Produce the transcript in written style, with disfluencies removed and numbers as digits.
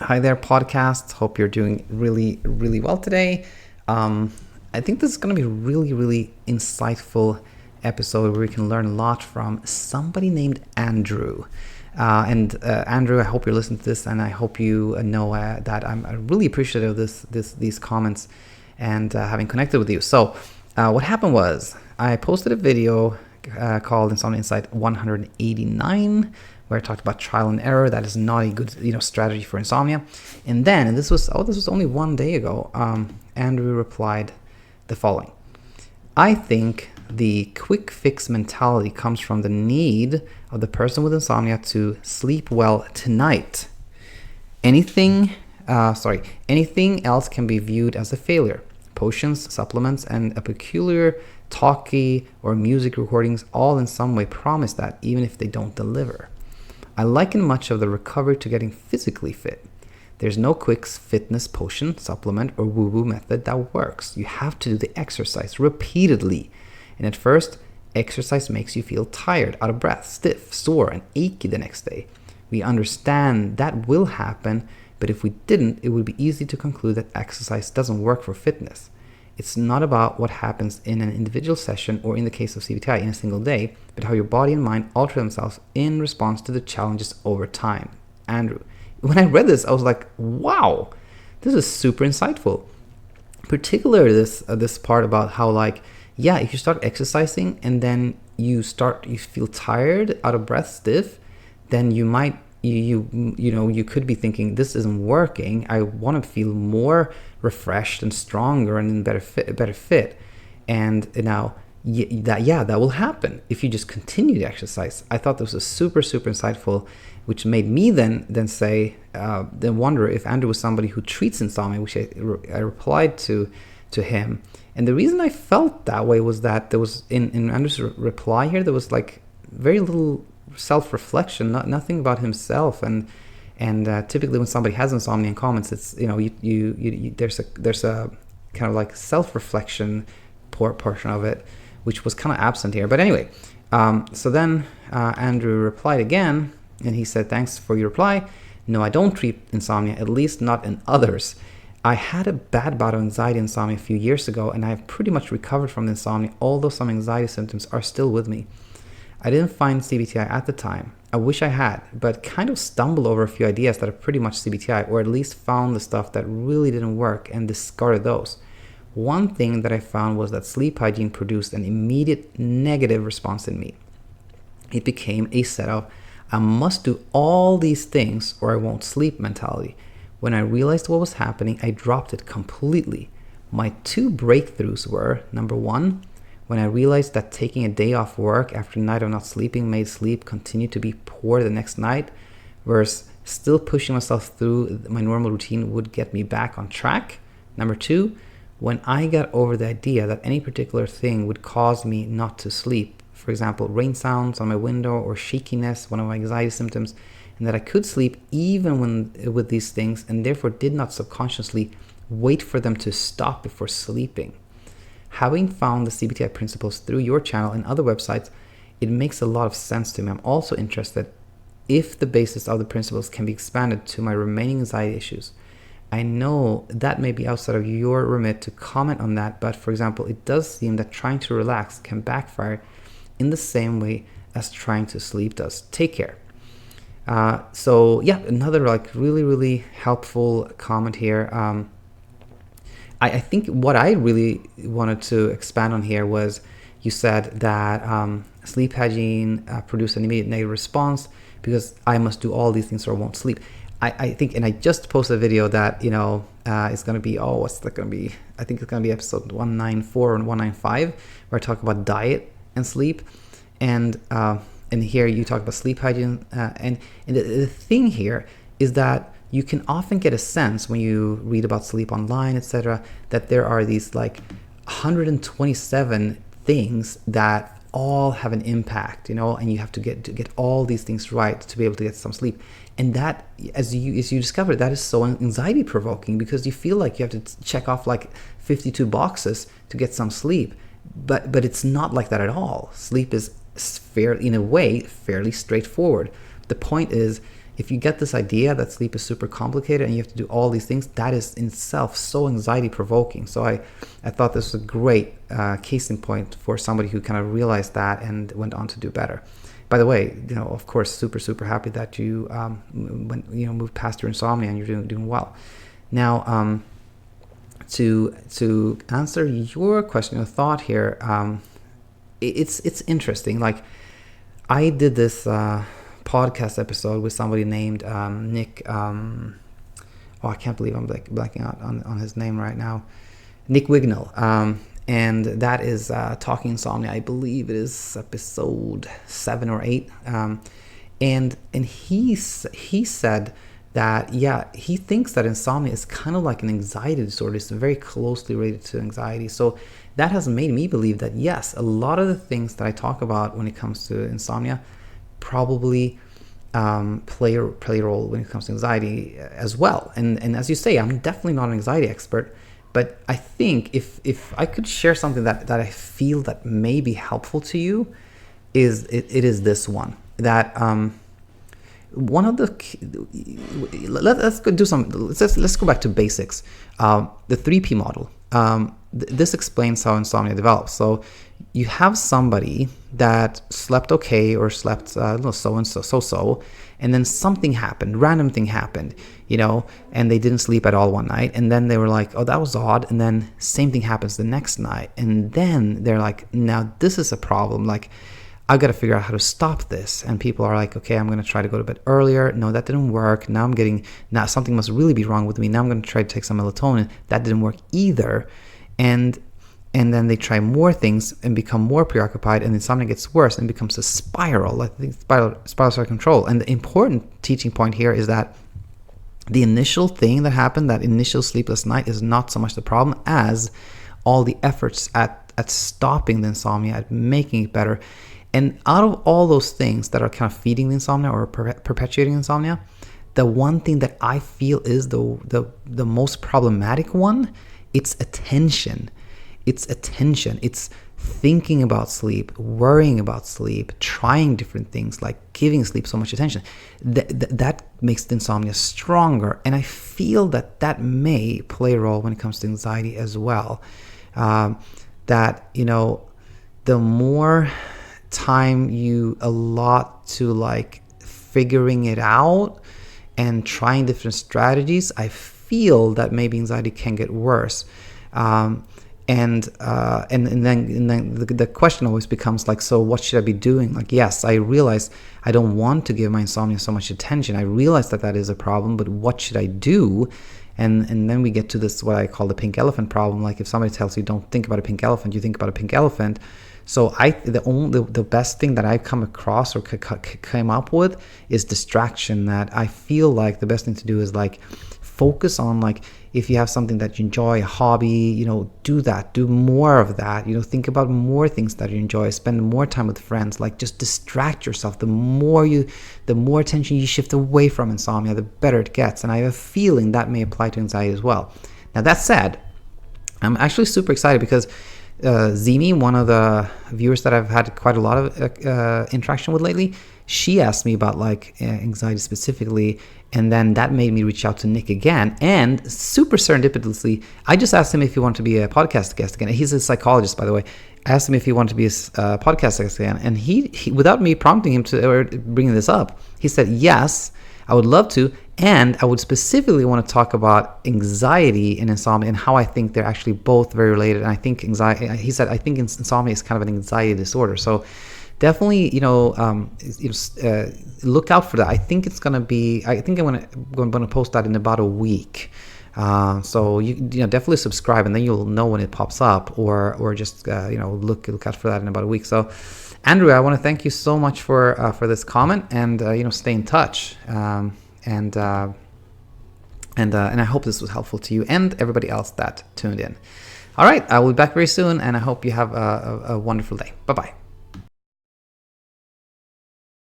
Hi there, podcast. Hope you're doing really, really well today. I think this is going to be a really, really insightful episode where we can learn a lot from somebody named Andrew. Andrew, I hope you're listening to this, and I hope you know that I'm really appreciative of these comments and having connected with you. So, what happened was I posted a video called Insomnia Insight 189, where I talked about trial and error. That is not a good strategy for insomnia. And this was only one day ago. Andrew replied the following: I think the quick fix mentality comes from the need of the person with insomnia to sleep well tonight. Anything else can be viewed as a failure. Potions, supplements, and a peculiar talkie or music recordings all in some way promise that, even if they don't deliver. I liken much of the recovery to getting physically fit. There's no quick fitness potion, supplement, or woo-woo method that works. You have to do the exercise repeatedly. And at first, exercise makes you feel tired, out of breath, stiff, sore, and achy the next day. We understand that will happen, but if we didn't, it would be easy to conclude that exercise doesn't work for fitness. It's not about what happens in an individual session, or in the case of CBTI, in a single day, but how your body and mind alter themselves in response to the challenges over time. Andrew. When I read this, I was like, wow, this is super insightful. Particularly this part about how, like, yeah, if you start exercising and then you feel tired, out of breath, stiff, then you might you could be thinking, this isn't working. I want to feel more refreshed and stronger and in better fit. And now that will happen if you just continue to exercise. I thought this was super, super insightful, which made me then wonder if Andrew was somebody who treats insomnia, which I replied to him. And the reason I felt that way was that there was in Andrew's reply here, there was like very little self-reflection, nothing about himself. And typically when somebody has insomnia in comments, it's there's a kind of like self-reflection portion of it, which was kind of absent here. But anyway, so then Andrew replied again, and he said, thanks for your reply. No, I don't treat insomnia, at least not in others. I had a bad bout of anxiety insomnia a few years ago, and I have pretty much recovered from the insomnia, although some anxiety symptoms are still with me. I didn't find CBTI at the time. I wish I had, but kind of stumbled over a few ideas that are pretty much CBTI, or at least found the stuff that really didn't work and discarded those. One thing that I found was that sleep hygiene produced an immediate negative response in me. It became a set of, I must do all these things or I won't sleep mentality. When I realized what was happening, I dropped it completely. My two breakthroughs were, number one, when I realized that taking a day off work after a night of not sleeping made sleep continue to be poor the next night, whereas still pushing myself through my normal routine would get me back on track. Number two, when I got over the idea that any particular thing would cause me not to sleep, for example, rain sounds on my window or shakiness, one of my anxiety symptoms, and that I could sleep even with these things, and therefore did not subconsciously wait for them to stop before sleeping. Having found the CBTI principles through your channel and other websites, it makes a lot of sense to me. I'm also interested if the basis of the principles can be expanded to my remaining anxiety issues. I know that may be outside of your remit to comment on that, but for example, it does seem that trying to relax can backfire in the same way as trying to sleep does. Take care. So yeah, another like really, really helpful comment here. I think what I really wanted to expand on here was, you said that sleep hygiene produced an immediate negative response because I must do all these things or I won't sleep. I think, and I just posted a video that, it's going to be, what's that going to be? I think it's going to be episode 194 and 195, where I talk about diet and sleep. And here you talk about sleep hygiene. And the thing here is that you can often get a sense when you read about sleep online, etc., that there are these like 127 things that all have an impact, and you have to get all these things right to be able to get some sleep. And that, as you discover, that is so anxiety provoking, because you feel like you have to check off like 52 boxes to get some sleep. But it's not like that at all. Sleep is in a way fairly straightforward. The point is if you get this idea that sleep is super complicated and you have to do all these things, that is in itself so anxiety provoking. So I thought this was a great case in point for somebody who kind of realized that and went on to do better. By the way, of course, super happy that you moved past your insomnia and you're doing well. Now, to answer your question or thought here, it's interesting. Like, I did this podcast episode with somebody named Nick. I can't believe I'm blacking out on his name right now. Nick Wignall. And that is Talking Insomnia. I believe it is episode 7 or 8. And he said that, he thinks that insomnia is kind of like an anxiety disorder. It's very closely related to anxiety. So that has made me believe that, yes, a lot of the things that I talk about when it comes to insomnia probably play a role when it comes to anxiety as well. And as you say, I'm definitely not an anxiety expert, but I think if I could share something that I feel that may be helpful to you, it is this one. That one of the let's go back to basics. The 3P model. This explains how insomnia develops. So you have somebody that slept okay or slept so, and then something happened, random thing happened, and they didn't sleep at all one night, and then they were like, oh, that was odd, and then same thing happens the next night, and then they're like, now this is a problem, like, I got to figure out how to stop this. And people are like, okay, I'm going to try to go to bed earlier. No, that didn't work. Now something must really be wrong with me. Now I'm going to try to take some melatonin. That didn't work either. And then they try more things and become more preoccupied, and insomnia gets worse and becomes a spiral, like spirals out of control. And the important teaching point here is that the initial thing that happened, that initial sleepless night, is not so much the problem as all the efforts at stopping the insomnia, at making it better. And out of all those things that are kind of feeding the insomnia or perpetuating insomnia, the one thing that I feel is the most problematic one, it's attention. It's attention. It's thinking about sleep, worrying about sleep, trying different things, like giving sleep so much attention. That makes the insomnia stronger. And I feel that may play a role when it comes to anxiety as well. The more time you allot to like figuring it out and trying different strategies, I feel that maybe anxiety can get worse. And then the question always becomes like, so what should I be doing? Like, yes, I realize I don't want to give my insomnia so much attention. I realize that is a problem, but what should I do? And then we get to this, what I call the pink elephant problem. Like, if somebody tells you don't think about a pink elephant, you think about a pink elephant. So the best thing that I've come across or came up with is distraction. That I feel like the best thing to do is like focus on, like, if you have something that you enjoy, a hobby, do that, do more of that, think about more things that you enjoy, spend more time with friends, like just distract yourself. The more attention you shift away from insomnia, the better it gets. And I have a feeling that may apply to anxiety as well. Now, that said, I'm actually super excited because Zimi, one of the viewers that I've had quite a lot of interaction with lately, she asked me about like anxiety specifically, and then that made me reach out to Nick again. And super serendipitously, I just asked him if he wanted to be a podcast guest again. He's a psychologist, by the way. I asked him if he wanted to be a podcast guest again, and he without me prompting him to or bringing this up, he said yes, I would love to, and I would specifically want to talk about anxiety and insomnia and how I think they're actually both very related. And I think anxiety, he said, I think insomnia is kind of an anxiety disorder. So definitely, look out for that. I think I'm going to post that in about a week. So you definitely subscribe, and then you'll know when it pops up, or just look out for that in about a week. So, Andrew, I want to thank you so much for this comment, and stay in touch. And I hope this was helpful to you and everybody else that tuned in. All right, I will be back very soon, and I hope you have a wonderful day. Bye bye.